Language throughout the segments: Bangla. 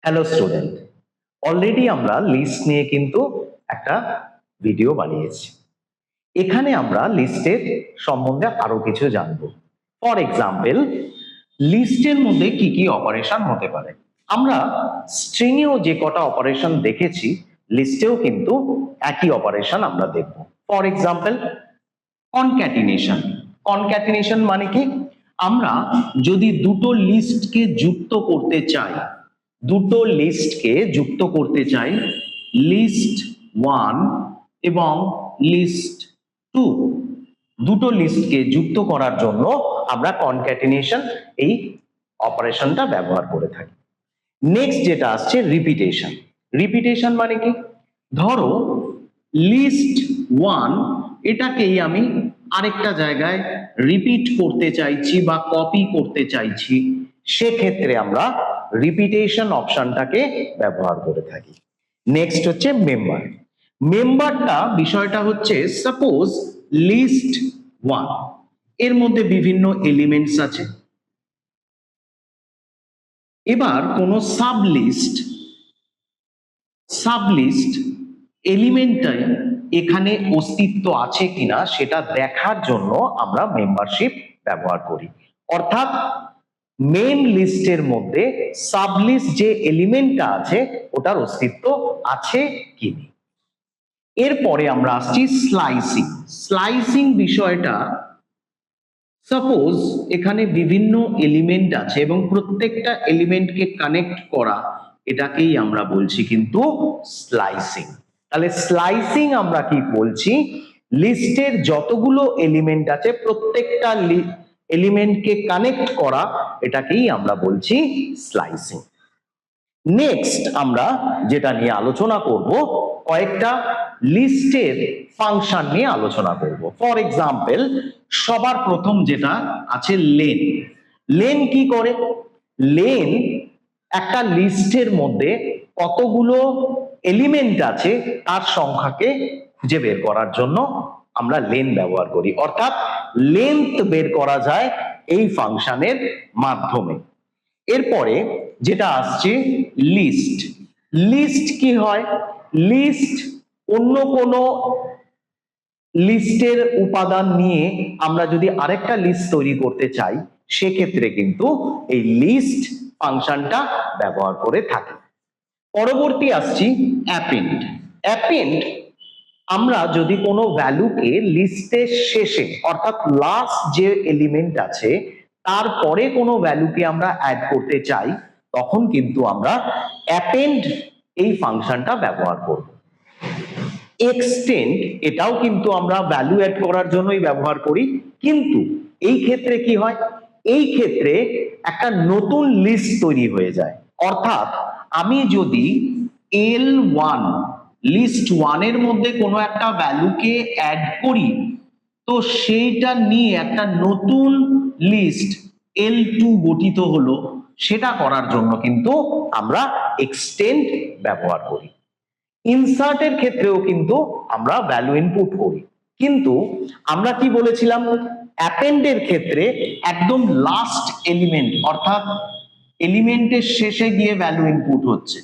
হ্যালো স্টুডেন্ট, অলরেডি আমরা লিস্ট নিয়ে কিন্তু একটা ভিডিও বানিয়েছি। এখানে আমরা লিস্টের সম্বন্ধে আরো কিছু জানবো। ফর এক্সাম্পল, লিস্টের মধ্যে কি কি অপারেশন হতে পারে। আমরা স্ট্রিংয়েও যে কটা অপারেশন দেখেছি, লিস্টেও কিন্তু একই অপারেশন আমরা দেখব। For example, concatenation. কনক্যাটিনেশন মানে কি? আমরা যদি দুটো লিস্টকে যুক্ত করতে চাই, লিস্ট 1 এবং লিস্ট 2, দুটো লিস্টকে যুক্ত করার জন্য আমরা কনক্যাটিনেশন এই অপারেশনটা ব্যবহার করে থাকি। নেক্সট যেটা আসছে রিপিটেশন। রিপিটেশন মানে কি? ধরো লিস্ট 1 এটাকেই আমি আরেকটা জায়গায় রিপিট করতে চাইছি বা কপি করতে চাইছি, সেক্ষেত্রে আমরা রিপিটেশন অপশনটাকে ব্যবহার করে থাকি। নেক্সট হচ্ছে মেম্বার। মেম্বারটা বিষয়টা হচ্ছে, সাপোজ লিস্ট 1 এর মধ্যে বিভিন্ন এলিমেন্টস আছে, এবার কোনো সাবলিস্ট এলিমেন্টে এখানে অস্তিত্ব আছে কিনা সেটা দেখার জন্য আমরা মেম্বারশিপ ব্যবহার করি। অর্থাৎ মেইন লিস্টের মধ্যে সাবলিস্ট যে এলিমেন্টটা আছে ওটার অস্তিত্ব আছে কি নেই। এরপরে আমরা আসছি স্লাইসিং। স্লাইসিং বিষয়টা, সাপোজ এখানে বিভিন্ন এলিমেন্ট আছে এবং প্রত্যেকটা এলিমেন্টকে কানেক্ট করা, এটাকেই আমরা বলছি কিন্তু স্লাইসিং। তাহলে স্লাইসিং আমরা কি বলছি? লিস্টের যতগুলো এলিমেন্ট আছে প্রত্যেকটা এলিমেন্টকে কানেক্ট করা, এটাকেই আমরা বলছি স্লাইসিং। নেক্সট আমরা যেটা নিয়ে আলোচনা করব, কয়েকটা লিস্টের ফাংশন নিয়ে আলোচনা করব। ফর এক্সাম্পল, সবার প্রথম যেটা আছে লেন। লেন কি করে? লেন একটা লিস্টের মধ্যে কতগুলো এলিমেন্ট আছে তার সংখ্যাকে খুঁজে বের করার জন্য আমরা লেন ব্যবহার করি। অর্থাৎ লেন্থ বের করা যায় এই ফাংশনের মাধ্যমে। এরপরে যেটা আসছে লিস্ট। লিস্ট কি হয়? লিস্ট অন্য কোনো লিস্টের উপাদান নিয়ে আমরা যদি আরেকটা লিস্ট তৈরি করতে চাই, সেক্ষেত্রে কিন্তু এই লিস্ট ফাংশনটা ব্যবহার করে থাকি। পরবর্তী আসছি অ্যাপেন্ড। অ্যাপেন্ড আমরা যদি কোনো ভ্যালুকে লিস্টের শেষে, অর্থাৎ লাস্ট যে এলিমেন্ট আছে তারপরে কোনো ভ্যালুকে আমরা অ্যাড করতে চাই, তখন কিন্তু আমরা অ্যাপেন্ড এই ফাংশনটা ব্যবহার করব। এক্সটেন্ড, এটাও কিন্তু আমরা ভ্যালু অ্যাড করার জন্যই ব্যবহার করি, কিন্তু এই ক্ষেত্রে কি হয়? এই ক্ষেত্রে একটা নতুন লিস্ট তৈরি হয়ে যায়। অর্থাৎ আমি যদি L1 লিস্ট 1 এর মধ্যে কোনো একটা ভ্যালুকে অ্যাড করি, তো সেইটা নিয়ে একটা নতুন লিস্ট L2 গঠিত হলো, সেটা করার জন্য কিন্তু আমরা এক্সটেন্ড ব্যবহার করি। ইনসার্টের ক্ষেত্রেও কিন্তু আমরা ভ্যালু ইনপুট করি, কিন্তু আমরা কি বলেছিলাম? অ্যাপেন্ডের ক্ষেত্রে একদম লাস্ট এলিমেন্ট, অর্থাৎ এলিমেন্টের শেষে গিয়ে ভ্যালু ইনপুট হচ্ছে।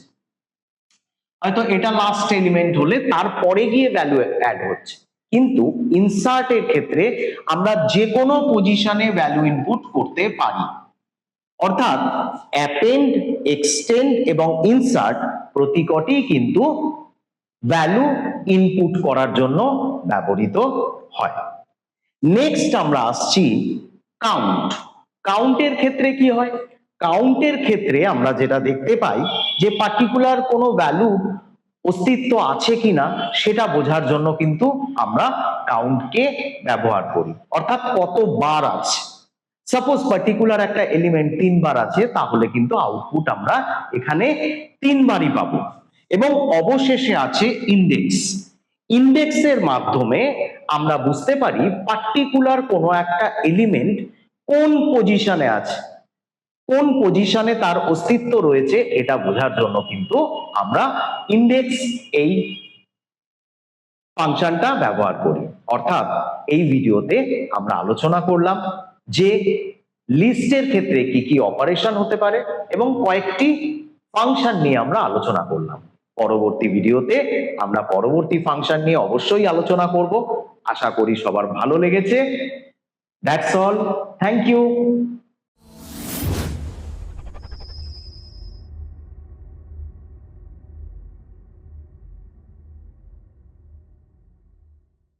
হয়তো এটা লাস্ট এলিমেন্ট হলে তারপরে গিয়ে ভ্যালু অ্যাড হচ্ছে, কিন্তু ইনসার্টের ক্ষেত্রে আমরা যে কোনো পজিশনে ভ্যালু ইনপুট করতে পারি। অর্থাৎ অ্যাপেন্ড, এক্সটেন্ড এবং ইনসার্ট প্রতিকটি কিন্তু ভ্যালু ইনপুট করার জন্য ব্যবহৃত হয়। নেক্সট আমরা আসছি কাউন্ট। কাউন্টের ক্ষেত্রে কি হয়? কাউন্টের ক্ষেত্রে আমরা যেটা দেখতে পাই যে পার্টিকুলার কোনো ভ্যালু অস্তিত্ব আছে কিনা সেটা বোঝার জন্য কিন্তু আমরা কাউন্টকে ব্যবহার করি। অর্থাৎ কতবার আছে, সাপোজ পার্টিকুলার একটা এলিমেন্ট 3 বার আছে, তাহলে কিন্তু আউটপুট আমরা এখানে 3 বারই পাবো। এবং অবশেষে আছে ইন্ডেক্স। ইন্ডেক্সের মাধ্যমে আমরা বুঝতে পারি পার্টিকুলার কোনো একটা এলিমেন্ট কোন পজিশনে আছে, কোন পজিশনে তার অস্তিত্ব রয়েছে, এটা বোঝার জন্য কিন্তু আমরা ইন্ডেক্স এই ফাংশনটা ব্যবহার করি। অর্থাৎ এই ভিডিওতে আমরা আলোচনা করলাম যে লিস্টের ক্ষেত্রে কি কি অপারেশন হতে পারে এবং কয়েকটি ফাংশন নিয়ে আমরা আলোচনা করলাম। পরবর্তী ভিডিওতে আমরা পরবর্তী ফাংশন নিয়ে অবশ্যই আলোচনা করব। আশা করি সবার ভালো লেগেছে। That's all, thank you.